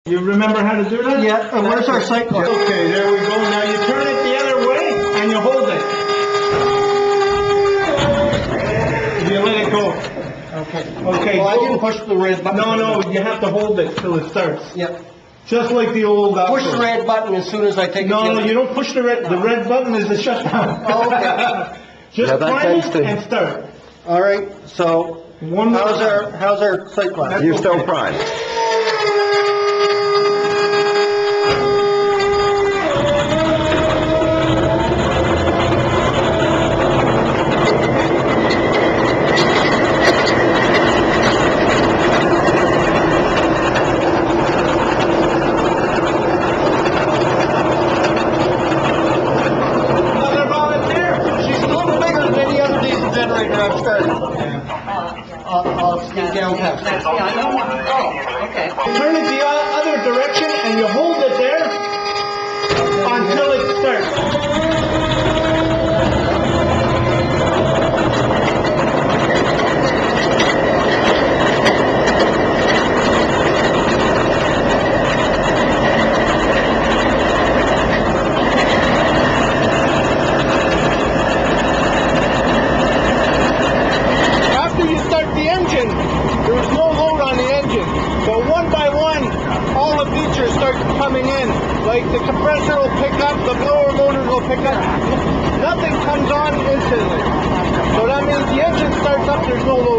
You remember how to do that? Yeah, and where's our sight line? Okay, there we go. Now you turn it the other way and you hold it. You let it go. Okay. Okay. Well, I didn't push the red button. No, you have to hold it till it starts. Yep. Just like the old Push the red button as soon as I take it. No, you don't push the red. The red button is the shutdown. Oh, okay. Just prime it and start. All right, so how's our sight line? You're still primed. Another volunteer. She's a little bigger than any other diesel generator I've started. I'll get down past that. Yeah, I know. Oh, okay. Turn it the other direction and you hold it there until it starts. After you start the engine, there's no load on the engine. But one by one, all the features start coming in. Like the compressor will pick up, the blower motors will pick up. Nothing comes on instantly. So that means the engine starts up, there's no load.